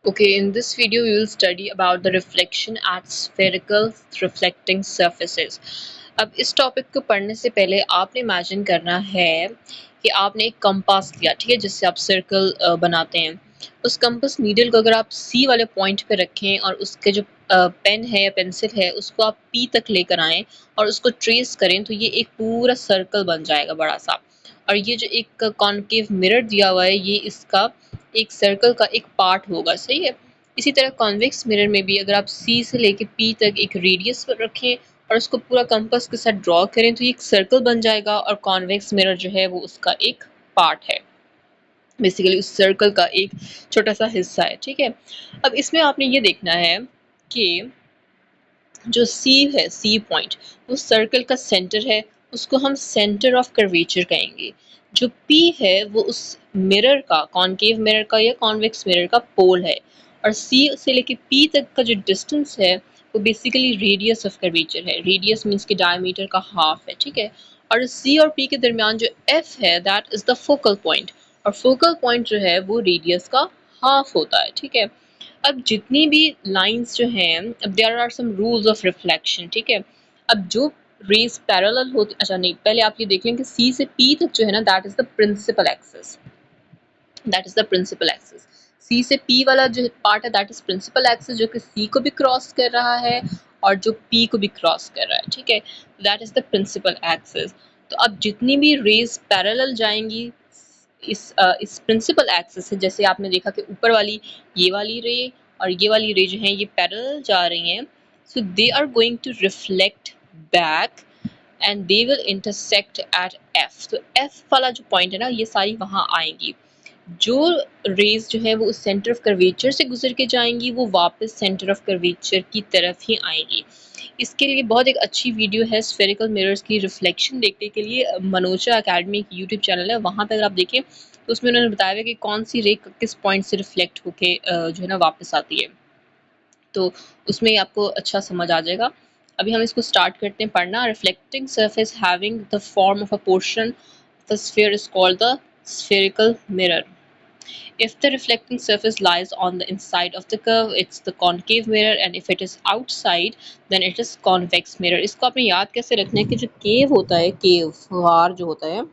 Okay, in this video we will study about the reflection at spherical reflecting surfaces. अब इस topic को पढ़ने से पहले आपने इमेजिन करना है कि आपने एक कंपास लिया, ठीक है, जिससे आप सर्कल बनाते हैं। उस कंपास नीडल को अगर आप सी वाले पॉइंट पे रखें और उसके जो पेन है या पेंसिल है उसको आप पी तक लेकर आएं और उसको ट्रेस करें तो ये एक पूरा सर्कल बन जाएगा बड़ा सा। और ये जो एक कॉन्केव मिरर दिया हुआ है ये इसका एक सर्कल का एक पार्ट होगा, सही है। इसी तरह कॉन्वेक्स मिरर में भी अगर आप सी से लेके पी तक एक रेडियस पर रखें और उसको पूरा कंपास के साथ ड्रॉ करें तो ये एक सर्कल बन जाएगा और कॉन्वेक्स मिरर जो है वो उसका एक पार्ट है, बेसिकली उस सर्कल का एक छोटा सा हिस्सा है, ठीक है। अब इसमें आपने ये देखना है कि जो सी है, सी पॉइंट, वो सर्कल का सेंटर है, उसको हम सेंटर ऑफ कर्वेचर कहेंगे। जो पी है वो उस मिरर का, कॉनकेव मिरर का या कॉन्वेक्स मिरर का पोल है। और सी से लेके पी तक का जो डिस्टेंस है वो बेसिकली रेडियस ऑफ कर्वेचर है। रेडियस मीन्स कि डायमीटर का हाफ है, ठीक है। और सी और पी के दरमियान जो एफ है that is the focal point, और फोकल पॉइंट जो है वो रेडियस का हाफ होता है, ठीक है। अब जितनी भी लाइंस जो हैं, अब there are some rules of reflection, ठीक है। अब जो रेज पैरेलल होती, अच्छा नहीं, पहले आप ये देख लें कि सी से पी तक जो है ना that is the principal axis, that is the principal axis. C से पी वाला जो पार्ट है दैट इज प्रिंसिपल एक्सिस, जो कि सी को भी क्रॉस कर रहा है और जो पी को भी क्रॉस कर रहा है, ठीक है। That is the principal axis. तो अब जितनी भी रेज पैरेलल जाएंगी इस प्रिंसिपल एक्सिस से, जैसे आपने देखा कि ऊपर वाली ये वाली रे और ये वाली रे जो है ये पैरेलल जा रही हैं, so they are going to reflect back and they will intersect at F. तो एफ वाला जो पॉइंट है ना ये सारी वहां आएंगी। जो रेज जो है वो उस सेंटर ऑफ कर्वेचर से गुजर के जाएंगी वो वापस सेंटर ऑफ कर्वेचर की तरफ ही आएंगी। इसके लिए बहुत एक अच्छी वीडियो है स्फेरिकल मिरर्स की रिफ्लेक्शन देखने के लिए, मनोचा एकेडमी एक यूट्यूब चैनल है, वहाँ पर अगर आप देखें तो उसमें उन्होंने बताया हुआ कि कौन सी रे किस पॉइंट से रिफ्लेक्ट होके जो है ना वापस आती है। तो उसमें आपको अच्छा समझ आ जाएगा। अभी हम इसको स्टार्ट करते हैं पढ़ना। Reflecting surface having the form of a portion the sphere is called the spherical mirror. If the reflecting surface lies on the inside of the curve, it's the concave mirror, and if it is outside, then it is convex mirror. इसको आपने याद कैसे रखना है कि जो केव होता है, केव गार जो होता है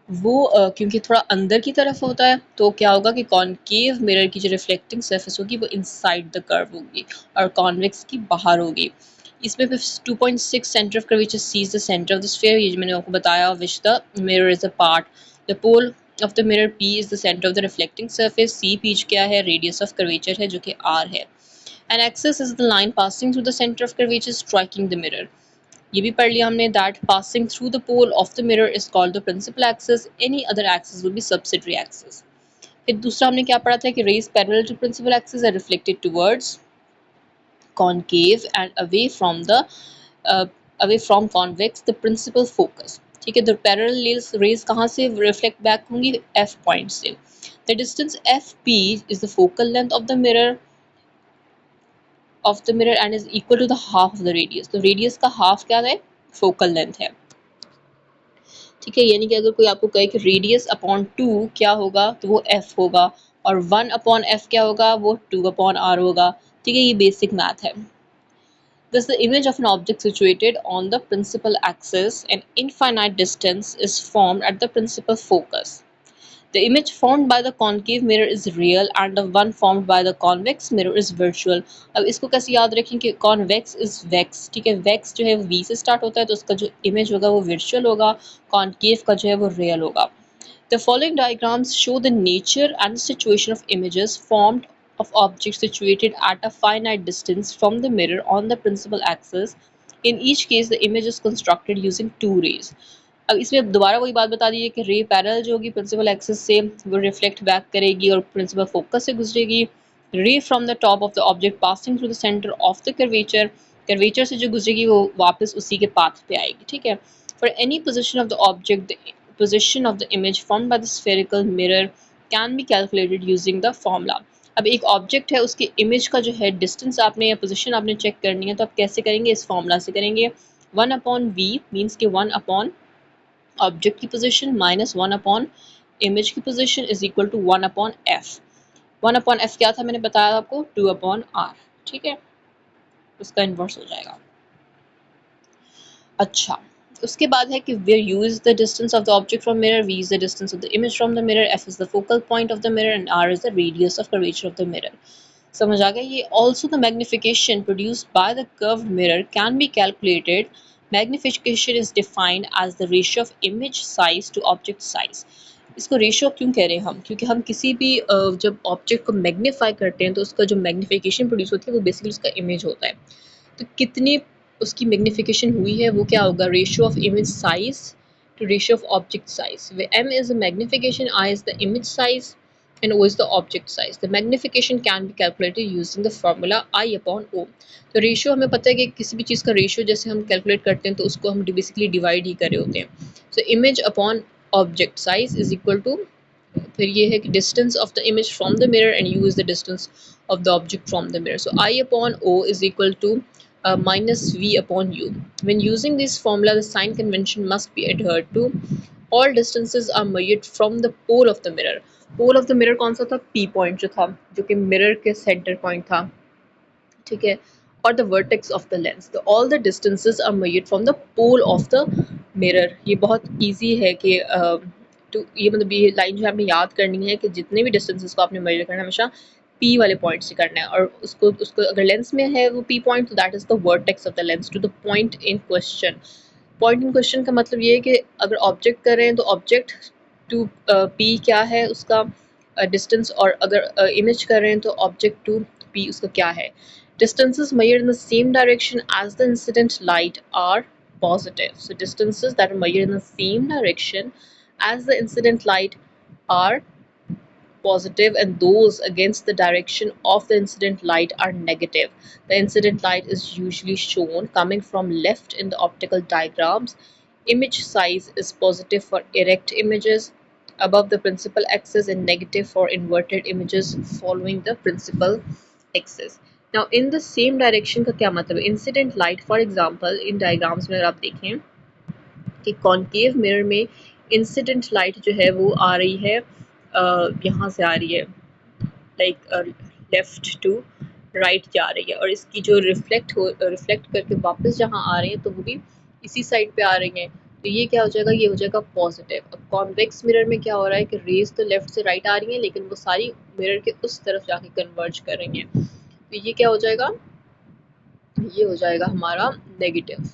वो क्योंकि थोड़ा अंदर की तरफ होता है तो क्या होगा कि कॉनकेव मिरर की जो रिफ्लेक्टिंग सरफेस होगी वो इनसाइड द कर्व होगी और कॉन्वेक्स की बाहर होगी। इसमें 2.6 centre of curvature C is the centre of the sphere, ये मैंने आपको बताया, which the mirror is a part. The pole of the mirror P is the centre of the reflecting surface. C पीच क्या है, रेडियस ऑफ कर्वेचर है जो कि आर है। An axis is the line passing through the centre of curvature striking the mirror. ये भी पढ़ लिया हमने, that passing through the pole of the mirror is called the principal axis, any other axis will be subsidiary axis. फिर दूसरा हमने क्या पढ़ा था कि rays parallel to principal axis are reflected towards concave and away from convex the principal focus, ठीक है। The parallel raise कहाँ से रिफ्लेक्ट बैक होंगी, एफ पॉइंट से। The distance F P is the focal length of the mirror and is equal to the half of the radius. तो radius का half क्या है, फोकल लेंथ है, ठीक है। यानी कि अगर कोई आपको कहे कि रेडियस अपॉन 2 क्या होगा तो वो एफ होगा, और 1 अपॉन एफ क्या होगा, वो 2 अपॉन आर होगा, ठीक है। ये बेसिक मैथ है। Thus the image of an object situated on the principal axis an infinite distance is formed at the principal focus. The image formed by the concave mirror is real and the one formed by the convex mirror is virtual. अब इसको कैसे याद रखें कि convex is vex, ठीक है। vex जो है वो v से स्टार्ट होता है तो उसका जो image होगा वो virtual होगा, concave का जो है वो real होगा। The following diagrams show the nature and situation of images formed of objects situated at a finite distance from the mirror on the principal axis. In each case, the image is constructed using two rays. अब इसमें दोबारा वही बात बता दीजिए कि ray parallel जो होगी प्रिंसिपल एक्सिस से वो रिफ्लेक्ट बैक करेगी और प्रिंसिपल फोकस से गुजरेगी। रे from the top of the object passing through the centre of the curvature, curvature से जो गुजरेगी वो वापस उसी के पाथ पे आएगी, ठीक है। For any position of the object the position of the image formed by the spherical mirror can be calculated using the formula. अब एक ऑब्जेक्ट है उसकी इमेज का जो है डिस्टेंस आपने या पोजीशन आपने चेक करनी है तो आप कैसे करेंगे, इस फॉर्मूला से करेंगे। 1 अपॉन वी मीन्स कि 1 अपॉन ऑब्जेक्ट की पोजीशन माइनस 1 अपॉन इमेज की position is equal to 1 upon F. 1/f क्या था मैंने बताया आपको, 2/r, ठीक है, उसका इन्वर्स हो जाएगा। अच्छा, उसके बाद है कि where u is the distance of the object from mirror, v is the distance of the image from the mirror, f is the focal point of the mirror and r is the radius of curvature of the mirror। समझ आ गया ये। also the magnification produced by the curved mirror can be calculated। magnification is defined as the ratio of image size to object size। इसको ratio क्यों कह रहे हैं हम, क्योंकि हम किसी भी जब ऑब्जेक्ट को मैग्नीफाई करते हैं तो उसका जो मैग्नीफिकेशन प्रोड्यूस होती है वो बेसिकली उसका इमेज होता है। तो कितनी उसकी मैग्नीफिकेशन हुई है वो क्या होगा, ratio of image size to ratio of object size, where m is the magnification, I is the image size, and o is the object size। The magnification can be calculated using the formula I upon o। तो ratio हमें पता है कि किसी भी चीज़ का ratio जैसे हम कैलकुलेट करते हैं तो उसको हम बेसिकली डिवाइड ही कर रहे होते हैं। So image upon object size is equal to, फिर ये है कि distance of the image from the mirror and u is the distance of the object from the mirror. So I upon O is equal to minus v upon u। When using this formula, the sign convention must be adhered to। All distances are measured from the pole of the mirror। pole of the mirror कौन सा था, p point जो था, जो कि mirror के centre point था, ठीक है, और the vertex of the lens. तो all the distances are measured from the pole of the mirror. ये बहुत इजी है कि टू ये मतलब ये लाइन जो है आपने याद करनी है कि जितने भी डिस्टेंसेस को आपने मेजर करना है हमेशा पी वाले पॉइंट से करना है, और उसको उसको अगर लेंस में है वो पी पॉइंट तो that is the vertex of the lens to the point in question. Point in question का मतलब ये है कि अगर ऑब्जेक्ट कर रहे हैं तो ऑब्जेक्ट टू पी क्या है उसका डिस्टेंस, और अगर इमेज कर रहे हैं तो ऑब्जेक्ट टू पी उसका क्या है। Distances measured in the same direction as the incident light are positive। So distances that are measured in the same direction as the incident light are positive, and those against the direction of the incident light are negative। The incident light is usually shown coming from left in the optical diagrams। Image size is positive for erect images above the principal axis and negative for inverted images following the principal axis। Now in the same direction का क्या मतलब है, incident light for example in diagrams में अगर आप देखें कि concave mirror में इंसिडेंट लाइट जो है वो आ रही है यहाँ से आ रही है, लाइक लेफ्ट टू राइट जा रही है, और इसकी जो रिफ्लेक्ट करके वापस जहाँ आ रही है तो वो भी इसी साइड पे आ रही हैं। तो ये क्या हो जाएगा, ये हो जाएगा पॉजिटिव। अब कॉन्वेक्स मिरर में क्या हो रहा है कि रेज तो लेफ्ट से राइट आ रही हैं लेकिन वो सारी मिरर के उस तरफ जाके कन्वर्ज कर रही हैं, तो ये क्या हो जाएगा, ये हो जाएगा हमारा नेगेटिव।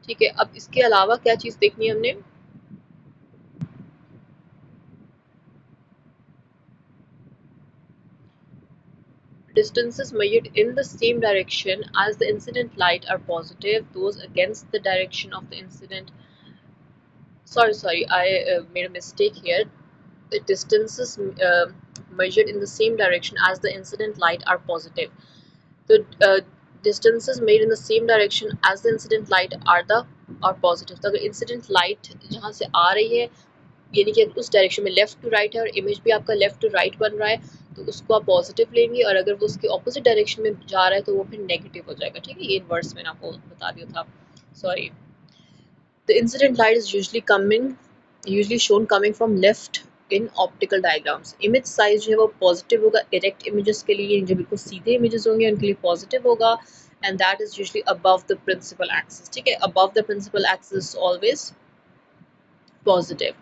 ठीक है, अब इसके अलावा क्या चीज़ देखनी है हमने, distances measured in the same direction as the incident light are positive, those against the direction of the incident, sorry, I made a mistake here। The distances measured in the same direction as the incident light are positive। So distances made in the same direction as the incident light are positive। तो अगर incident light जहाँ से आ रही है यानी कि उस direction में लेफ्ट टू राइट है और इमेज भी आपका लेफ्ट टू राइट बन रहा है तो उसको आप पॉजिटिव लेंगे, और अगर वो उसके ऑपोजिट डायरेक्शन में जा रहा है तो वो फिर नेगेटिव हो जाएगा। ठीक है, ये इनवर्स मैंने आपको बता दिया था, sorry. The incident light is usually shown coming from left in optical diagrams. Image size जो है वो पॉजिटिव होगा इरेक्ट इमेजेस के लिए, जो बिल्कुल सीधे इमेजेस होंगे उनके लिए पॉजिटिव होगा, and that is usually above the principal axis. ठीक है, above the principal axis always positive,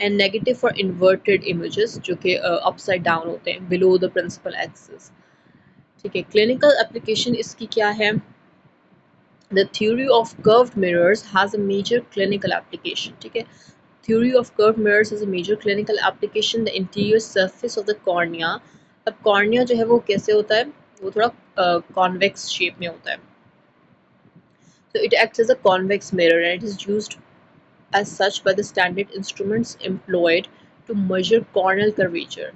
and negative for inverted images जो कि अपसाइड डाउन होते हैं बिलो द प्रिंसिपल एक्सिस। ठीक है, क्लिनिकल एप्लीकेशन इसकी क्या है, the theory of curved mirrors has a major clinical application. ठीक है, theory of curved mirrors has a major clinical application. The interior surface of the cornea, अब cornea जो है वो कैसे होता है, वो थोड़ा कॉन्वेक्स शेप में होता है, so it acts as a convex mirror and it is used as such by the standard instruments employed to measure corneal curvature।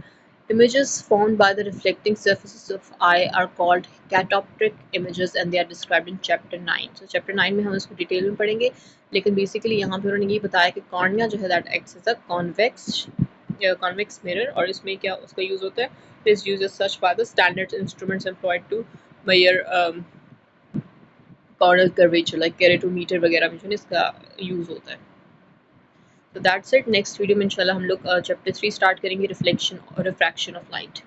Images formed by the reflecting surfaces of eye are called catoptric images and they are described in chapter 9। So chapter 9 में हम इसको detail में पढ़ेंगे, लेकिन basically यहाँ पे उन्होंने ये बताया कि कॉर्निया जो है that acts as a convex mirror, और इसमें क्या उसका यूज़ होता है, it is used as such by the standard instruments employed to measure corneal curvature like keratometer वगैरह में जो है इसका यूज़ होता है। तो दैट्स इट। नेक्स्ट वीडियो में इंशाल्लाह हम लोग चैप्टर 3 स्टार्ट करेंगे, रिफ्लेक्शन और रिफ्रैक्शन ऑफ लाइट।